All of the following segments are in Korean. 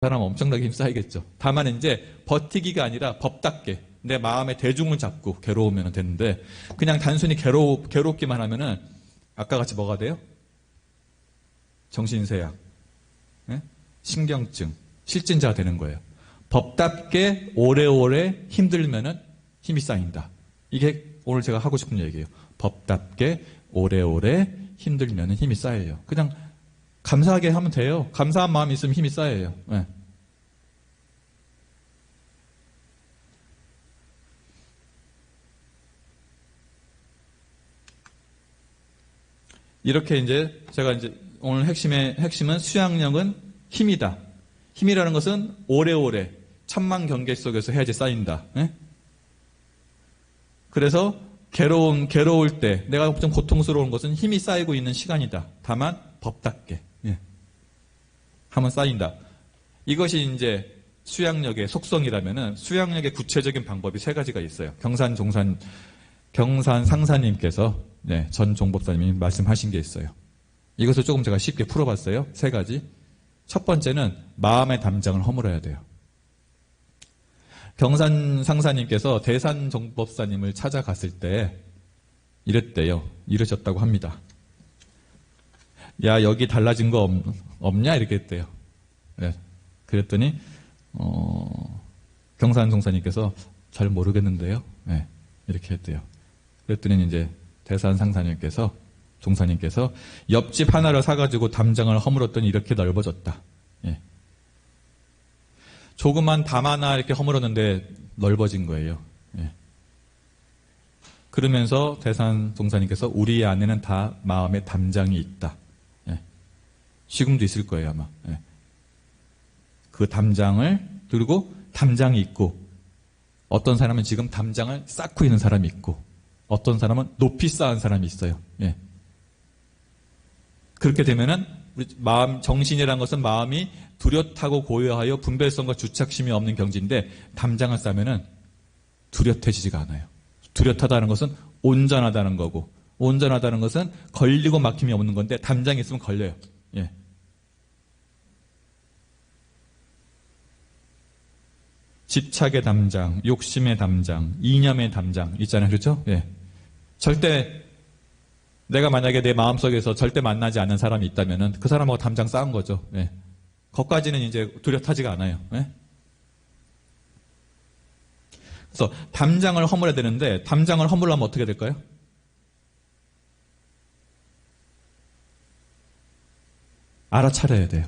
사람 엄청나게 힘쌓이겠죠. 다만 이제 버티기가 아니라 법답게 내 마음의 대중을 잡고 괴로우면 되는데, 그냥 단순히 괴롭기만 하면은 아까 같이 뭐가 돼요? 정신쇠약, 신경증, 실진자가 되는 거예요. 법답게 오래오래 힘들면은 힘이 쌓인다. 이게 오늘 제가 하고 싶은 얘기예요. 법답게 오래오래 힘들면은 힘이 쌓여요. 그냥 감사하게 하면 돼요. 감사한 마음이 있으면 힘이 쌓여요. 네. 이렇게 이제 제가 이제 오늘 핵심은 수양력은 힘이다. 힘이라는 것은 오래오래 천만 경계 속에서 해야지 쌓인다. 네? 그래서 괴로울 때 내가 좀 고통스러운 것은 힘이 쌓이고 있는 시간이다. 다만 법답게 하면 쌓인다. 이것이 이제 수양력의 속성이라면은 수양력의 구체적인 방법이 세 가지가 있어요. 경산 상사님께서 전 종법사님이 말씀하신 게 있어요. 이것을 조금 제가 쉽게 풀어봤어요. 세 가지. 첫 번째는 마음의 담장을 허물어야 돼요. 경산 상사님께서 대산 종법사님을 찾아갔을 때 이랬대요. 이러셨다고 합니다. 야, 여기 달라진 거 없냐? 이렇게 했대요. 네. 그랬더니 경산 종사님께서 잘 모르겠는데요. 네. 이렇게 했대요. 그랬더니 이제 대산 상사님께서 종사님께서 옆집 하나를 사가지고 담장을 허물었더니 이렇게 넓어졌다. 예. 조그만 담 하나 이렇게 허물었는데 넓어진 거예요. 예. 그러면서 대산 종사님께서 우리 안에는 다 마음의 담장이 있다. 예. 지금도 있을 거예요 아마. 예. 그 담장을 들고 담장이 있고, 어떤 사람은 지금 담장을 쌓고 있는 사람이 있고, 어떤 사람은 높이 쌓은 사람이 있어요. 예. 그렇게 되면은 우리 정신이라는 것은 마음이 뚜렷하고 고요하여 분별성과 주착심이 없는 경지인데, 담장을 쌓으면은 뚜렷해지지가 않아요. 뚜렷하다는 것은 온전하다는 거고, 온전하다는 것은 걸리고 막힘이 없는 건데, 담장이 있으면 걸려요. 예. 집착의 담장, 욕심의 담장, 이념의 담장 있잖아요. 그렇죠? 예. 절대 내가 만약에 내 마음속에서 절대 만나지 않는 사람이 있다면은 그 사람하고 담장 쌓은 거죠. 예. 거기까지는 이제 뚜렷하지가 않아요. 예. 그래서 담장을 허물어야 되는데, 담장을 허물려면 어떻게 될까요? 알아차려야 돼요.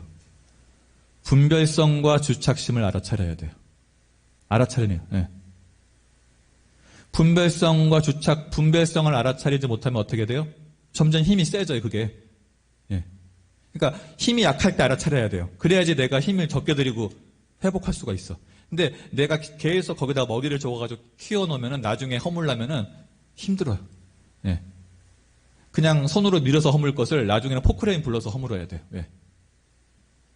분별성과 주착심을 알아차려야 돼요. 알아차리네요. 예. 분별성을 알아차리지 못하면 어떻게 돼요? 점점 힘이 세져요, 그게. 예. 그러니까 힘이 약할 때 알아차려야 돼요. 그래야지 내가 힘을 적게 들이고 회복할 수가 있어. 근데 내가 계속 거기다 머리를 적어가지고 키워놓으면은 나중에 허물려면은 힘들어요. 예. 그냥 손으로 밀어서 허물 것을 나중에는 포크레인 불러서 허물어야 돼요. 예.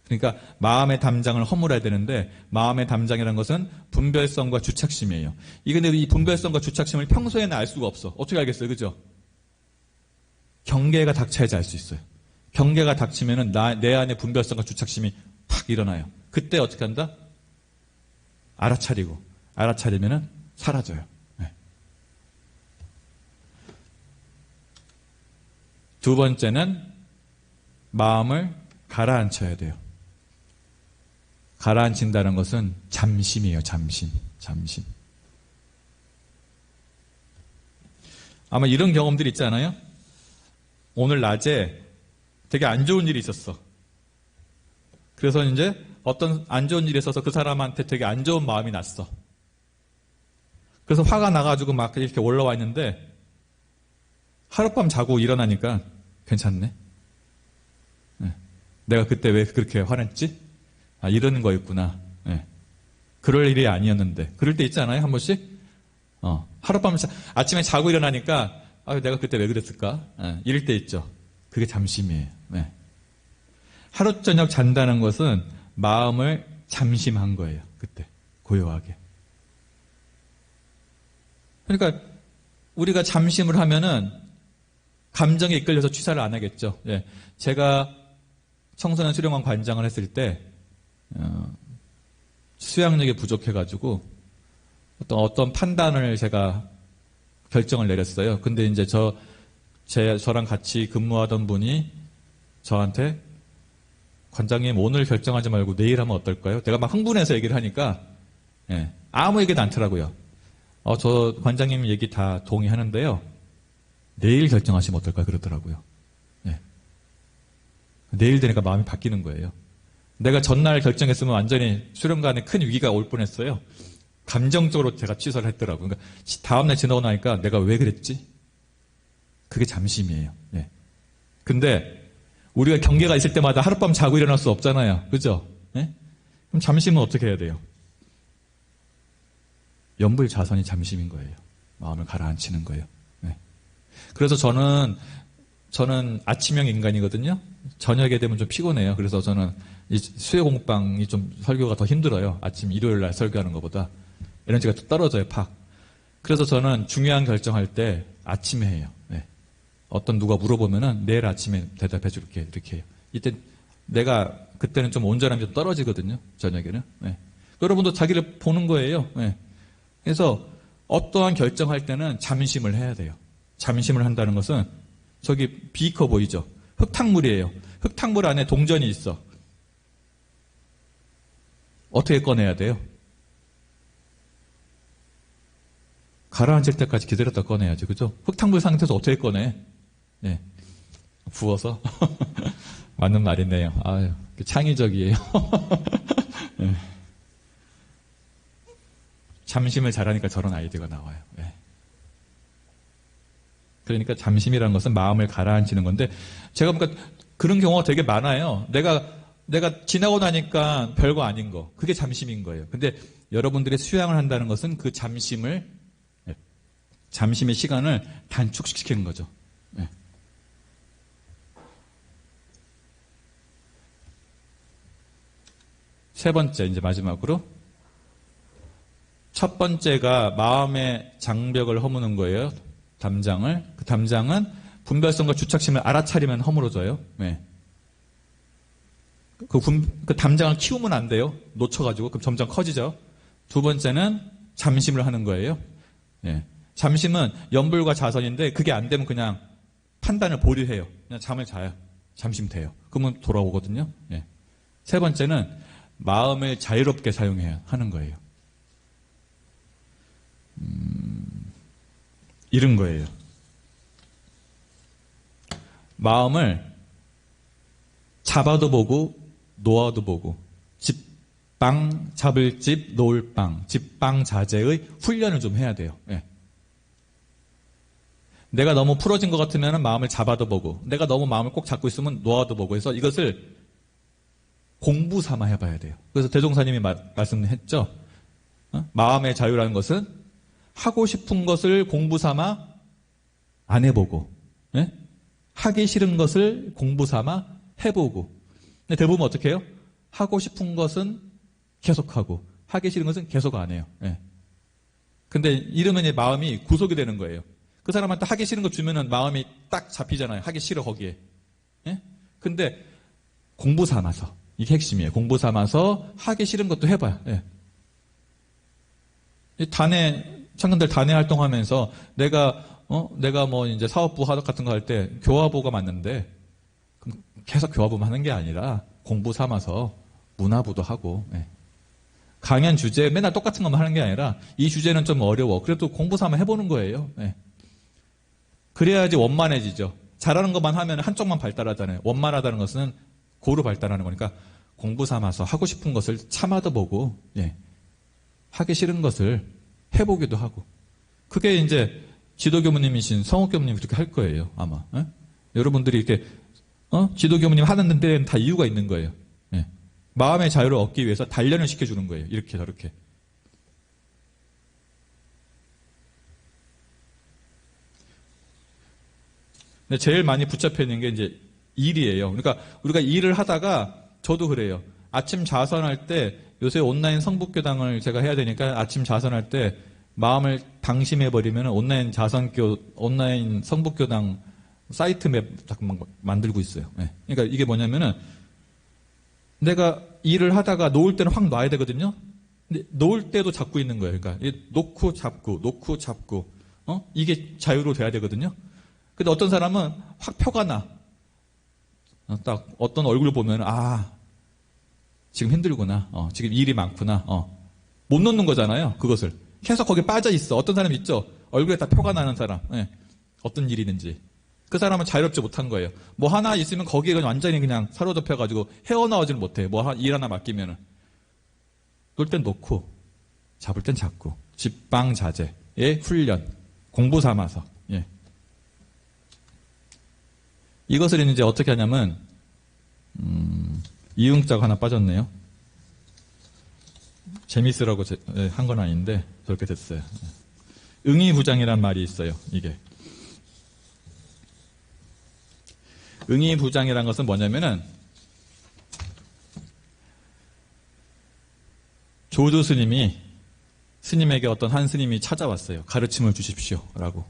그러니까 마음의 담장을 허물어야 되는데, 마음의 담장이라는 것은 분별성과 주착심이에요. 근데 이 분별성과 주착심을 평소에는 알 수가 없어. 어떻게 알겠어요? 그죠? 경계가 닥쳐야지 알 수 있어요. 경계가 닥치면은 내 안에 분별성과 주착심이 팍 일어나요. 그때 어떻게 한다? 알아차리면은 사라져요. 네. 두 번째는 마음을 가라앉혀야 돼요. 가라앉힌다는 것은 잠심이에요. 잠심. 아마 이런 경험들 있지 않아요? 오늘 낮에 되게 안 좋은 일이 있었어. 그래서 이제 어떤 안 좋은 일이 있어서 그 사람한테 되게 안 좋은 마음이 났어. 그래서 화가 나가지고 막 이렇게 올라와 있는데, 하룻밤 자고 일어나니까 괜찮네. 내가 그때 왜 그렇게 화냈지? 아, 이러는 거였구나. 그럴 일이 아니었는데. 그럴 때 있지 않아요? 한 번씩? 하룻밤 아침에 자고 일어나니까 내가 그때 왜 그랬을까? 이럴 때 있죠. 그게 잠심이에요. 하루 저녁 잔다는 것은 마음을 잠심한 거예요. 그때 고요하게. 그러니까 우리가 잠심을 하면은 감정에 이끌려서 취사를 안 하겠죠. 제가 청소년 수련관 관장을 했을 때 수양력이 부족해가지고 어떤 판단을 제가 결정을 내렸어요. 근데 이제 저랑 같이 근무하던 분이 저한테 관장님 오늘 결정하지 말고 내일 하면 어떨까요? 내가 막 흥분해서 얘기를 하니까 예, 아무 얘기도 않더라고요. 저 관장님 얘기 다 동의하는데요. 내일 결정하시면 어떨까요? 그러더라고요. 예. 내일 되니까 마음이 바뀌는 거예요. 내가 전날 결정했으면 완전히 수련관에 큰 위기가 올 뻔했어요. 감정적으로 제가 취소를 했더라고요. 그러니까 다음날 지나고 나니까 내가 왜 그랬지? 그게 잠심이에요. 예. 근데 우리가 경계가 있을 때마다 하룻밤 자고 일어날 수 없잖아요. 그죠? 예? 그럼 잠심은 어떻게 해야 돼요? 연불자선이 잠심인 거예요. 마음을 가라앉히는 거예요. 예. 그래서 저는 아침형 인간이거든요. 저녁에 되면 좀 피곤해요. 그래서 저는 이 수요 공부방이 좀 설교가 더 힘들어요. 아침 일요일 날 설교하는 것보다. 에너지가 또 떨어져요, 팍. 그래서 저는 중요한 결정할 때 아침에 해요. 네. 누가 물어보면은 내일 아침에 대답해 줄게. 이렇게 해요. 그때는 좀 온전함이 좀 떨어지거든요. 저녁에는. 네. 여러분도 자기를 보는 거예요. 네. 그래서 어떠한 결정할 때는 잠심을 해야 돼요. 잠심을 한다는 것은 저기 비커 보이죠? 흙탕물이에요. 흙탕물 안에 동전이 있어. 어떻게 꺼내야 돼요? 가라앉을 때까지 기다렸다 꺼내야죠. 그죠? 흙탕물 상태에서 어떻게 꺼내? 예. 부어서? 맞는 말이네요. 아유, 창의적이에요. 예. 잠심을 잘하니까 저런 아이디어가 나와요. 예. 그러니까 잠심이라는 것은 마음을 가라앉히는 건데, 제가 보니까 그런 경우가 되게 많아요. 내가 지나고 나니까 별거 아닌 거. 그게 잠심인 거예요. 근데 여러분들이 수양을 한다는 것은 그 잠심의 시간을 단축시키는 거죠. 네. 세 번째, 이제 마지막으로. 첫 번째가 마음의 장벽을 허무는 거예요. 담장을. 그 담장은 분별성과 주착심을 알아차리면 허물어져요. 네. 그 담장을 키우면 안 돼요. 놓쳐가지고. 그럼 점점 커지죠. 두 번째는 잠심을 하는 거예요. 네. 잠심은 연불과 자선인데 그게 안 되면 그냥 판단을 보류해요. 그냥 잠을 자요. 잠심 돼요. 그러면 돌아오거든요. 예. 세 번째는 마음을 자유롭게 사용해야 하는 거예요. 이런 거예요. 마음을 잡아도 보고 놓아도 보고 집방 잡을 집 놓을 빵 집방 자재의 훈련을 좀 해야 돼요. 예. 내가 너무 풀어진 것 같으면 마음을 잡아도 보고 내가 너무 마음을 꼭 잡고 있으면 놓아도 보고 해서 이것을 공부 삼아 해봐야 돼요. 그래서 대종사님이 말씀했죠. 마음의 자유라는 것은 하고 싶은 것을 공부 삼아 안 해보고 예? 하기 싫은 것을 공부 삼아 해보고. 근데 대부분 어떻게 해요? 하고 싶은 것은 계속하고 하기 싫은 것은 계속 안 해요. 예. 근데 이러면 이제 마음이 구속이 되는 거예요. 그 사람한테 하기 싫은 거 주면은 마음이 딱 잡히잖아요. 하기 싫어 거기에. 예? 근데 공부 삼아서 이게 핵심이에요. 공부 삼아서 하기 싫은 것도 해봐요. 예. 청년들 단회 활동하면서 내가 뭐 이제 사업부 하덕 같은 거 할 때 교화부가 맞는데 그럼 계속 교화부만 하는 게 아니라 공부 삼아서 문화부도 하고 예. 강연 주제 맨날 똑같은 것만 하는 게 아니라 이 주제는 좀 어려워. 그래도 공부 삼아 해보는 거예요. 예. 그래야지 원만해지죠. 잘하는 것만 하면 한쪽만 발달하잖아요. 원만하다는 것은 고루 발달하는 거니까 공부 삼아서 하고 싶은 것을 참아도 보고 예. 하기 싫은 것을 해보기도 하고. 그게 이제 지도교무님이신 성옥교무님이 그렇게 할 거예요. 아마. 예? 여러분들이 이렇게 지도교무님 하는 데는 다 이유가 있는 거예요. 예. 마음의 자유를 얻기 위해서 단련을 시켜주는 거예요. 이렇게 저렇게. 근데 제일 많이 붙잡혀 있는 게 이제 일이에요. 그러니까 우리가 일을 하다가 저도 그래요. 아침 자선할 때 요새 온라인 성북교당을 제가 해야 되니까 아침 자선할 때 마음을 방심해버리면 온라인 성북교당 사이트 맵 잠깐 만들고 있어요. 네. 그러니까 이게 뭐냐면은 내가 일을 하다가 놓을 때는 확 놔야 되거든요. 근데 놓을 때도 잡고 있는 거예요. 그러니까 놓고 잡고, 이게 자유로 돼야 되거든요. 근데 어떤 사람은 확 표가 나. 딱 어떤 얼굴 보면 지금 힘들구나. 지금 일이 많구나. 못 놓는 거잖아요. 그것을 계속 거기에 빠져 있어. 어떤 사람 있죠. 얼굴에 다 표가 나는 사람. 예. 어떤 일이든지 그 사람은 자유롭지 못한 거예요. 뭐 하나 있으면 거기에 완전히 그냥 사로잡혀가지고 헤어나오지를 못해. 일 하나 맡기면은. 놓을 땐 놓고 잡을 땐 잡고 집방자재의 훈련 공부 삼아서. 예. 이것을 이제 어떻게 하냐면 이응자가 하나 빠졌네요. 재밌으라고 한 건 아닌데 저렇게 됐어요. 응이부장이란 말이 있어요. 이게 응이부장이란 것은 뭐냐면은 조주 스님이 스님에게 어떤 한 스님이 찾아왔어요. 가르침을 주십시오 라고.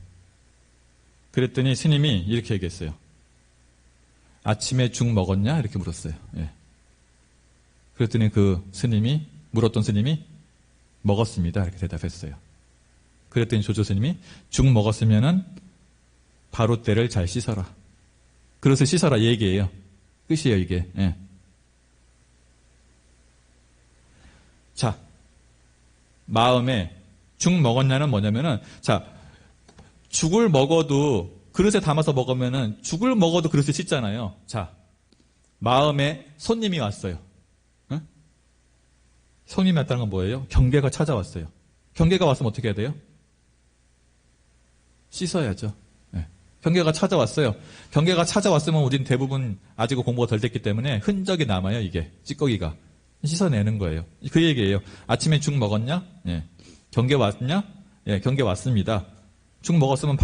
그랬더니 스님이 이렇게 얘기했어요. 아침에 죽 먹었냐? 이렇게 물었어요. 예. 그랬더니 물었던 스님이 먹었습니다. 이렇게 대답했어요. 그랬더니 조조 스님이 죽 먹었으면은 바로 때를 잘 씻어라. 그릇을 씻어라. 이 얘기예요. 끝이에요, 이게. 예. 자, 마음에 죽 먹었냐는 뭐냐면은, 죽을 먹어도 그릇에 담아서 먹으면은 죽을 먹어도 그릇을 씻잖아요. 자, 마음에 손님이 왔어요. 응? 손님이 왔다는 건 뭐예요? 경계가 찾아왔어요. 경계가 왔으면 어떻게 해야 돼요? 씻어야죠. 네. 경계가 찾아왔어요. 경계가 찾아왔으면 우린 대부분 아직 공부가 덜 됐기 때문에 흔적이 남아요. 이게 찌꺼기가. 씻어내는 거예요. 그 얘기예요. 아침에 죽 먹었냐? 예. 경계 왔냐? 예, 경계 왔습니다. 죽 먹었으면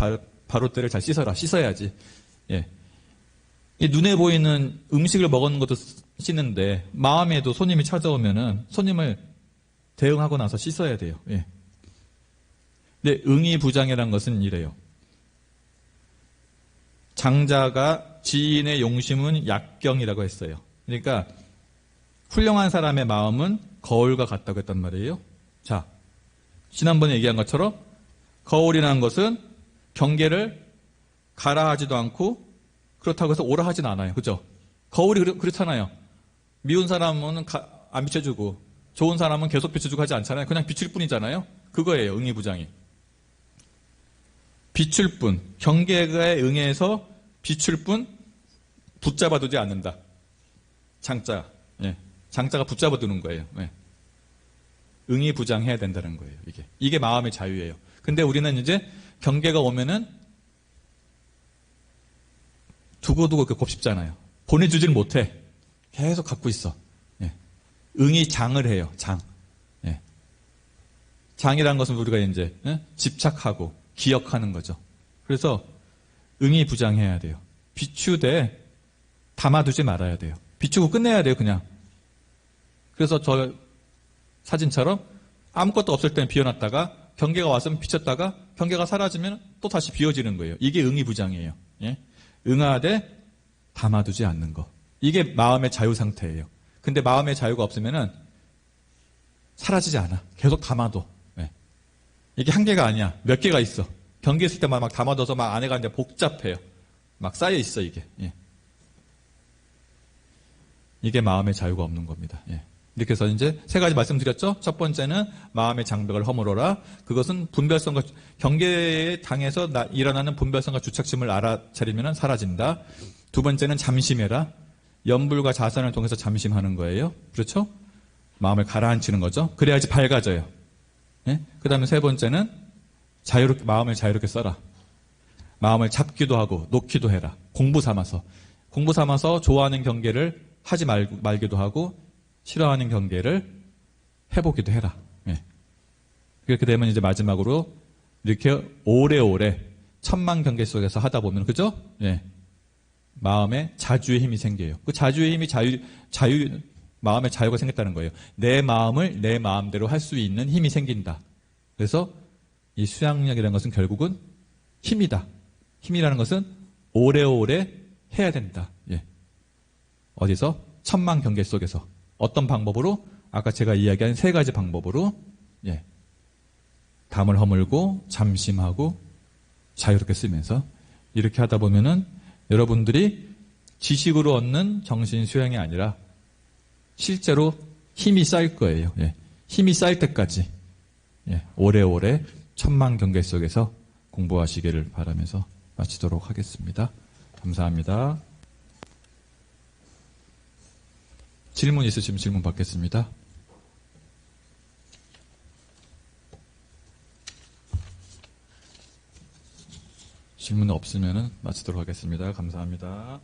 바로 때를 잘 씻어라. 씻어야지. 예. 이 눈에 보이는 음식을 먹은 것도 씻는데 마음에도 손님이 찾아오면은 손님을 대응하고 나서 씻어야 돼요. 예. 근데 응이부장이라는 것은 이래요. 장자가 지인의 용심은 약경이라고 했어요. 그러니까 훌륭한 사람의 마음은 거울과 같다고 했단 말이에요. 자, 지난번에 얘기한 것처럼 거울이라는 것은 경계를 가라 하지도 않고 그렇다고 해서 오라 하진 않아요. 그죠? 거울이 그렇잖아요. 미운 사람은 안 비춰주고 좋은 사람은 계속 비춰주고 하지 않잖아요. 그냥 비출 뿐이잖아요. 그거예요. 응이부장이. 비출 뿐. 경계에 응해서 비출 뿐 붙잡아두지 않는다. 장자. 예. 장자가 붙잡아두는 거예요. 예. 응이부장해야 된다는 거예요. 이게 마음의 자유예요. 근데 우리는 이제 경계가 오면은 두고두고 곱씹잖아요. 보내주지를 못해. 계속 갖고 있어. 예. 응이 장을 해요. 장. 예. 장이라는 것은 우리가 이제 집착하고 기억하는 거죠. 그래서 응이부장해야 돼요. 비추되 담아두지 말아야 돼요. 비추고 끝내야 돼요. 그냥. 그래서 저 사진처럼 아무것도 없을 때는 비워놨다가 경계가 왔으면 비쳤다가 경계가 사라지면 또 다시 비워지는 거예요. 이게 응이부장이에요. 예? 응하되 담아두지 않는 거. 이게 마음의 자유 상태예요. 근데 마음의 자유가 없으면은 사라지지 않아. 계속 담아둬. 예. 이게 한 개가 아니야. 몇 개가 있어. 경계 있을 때만 막 담아둬서 막 안에가 이제 복잡해요. 막 쌓여 있어 이게. 예. 이게 마음의 자유가 없는 겁니다. 예. 이렇게 해서 이제 세 가지 말씀드렸죠. 첫 번째는 마음의 장벽을 허물어라. 그것은 분별성과 경계에 당해서 일어나는 분별성과 주착심을 알아차리면 사라진다. 두 번째는 잠심해라. 염불과 자선을 통해서 잠심하는 거예요. 그렇죠? 마음을 가라앉히는 거죠. 그래야지 밝아져요. 예? 그 다음에 세 번째는 마음을 자유롭게 써라. 마음을 잡기도 하고 놓기도 해라. 공부 삼아서 좋아하는 경계를 하지 말기도 하고 싫어하는 경계를 해보기도 해라. 예. 그렇게 되면 이제 마지막으로 이렇게 오래오래 천만 경계 속에서 하다 보면, 그죠? 예. 마음에 자주의 힘이 생겨요. 그 자주의 힘이 마음에 자유가 생겼다는 거예요. 내 마음을 내 마음대로 할 수 있는 힘이 생긴다. 그래서 이 수양력이라는 것은 결국은 힘이다. 힘이라는 것은 오래오래 해야 된다. 예. 어디서? 천만 경계 속에서. 어떤 방법으로? 아까 제가 이야기한 3가지 방법으로 예, 담을 허물고 잠심하고 자유롭게 쓰면서 이렇게 하다 보면은 여러분들이 지식으로 얻는 정신 수양이 아니라 실제로 힘이 쌓일 거예요. 예, 힘이 쌓일 때까지 예, 오래오래 천만 경계 속에서 공부하시기를 바라면서 마치도록 하겠습니다. 감사합니다. 질문 있으시면 질문 받겠습니다. 질문 없으면 마치도록 하겠습니다. 감사합니다.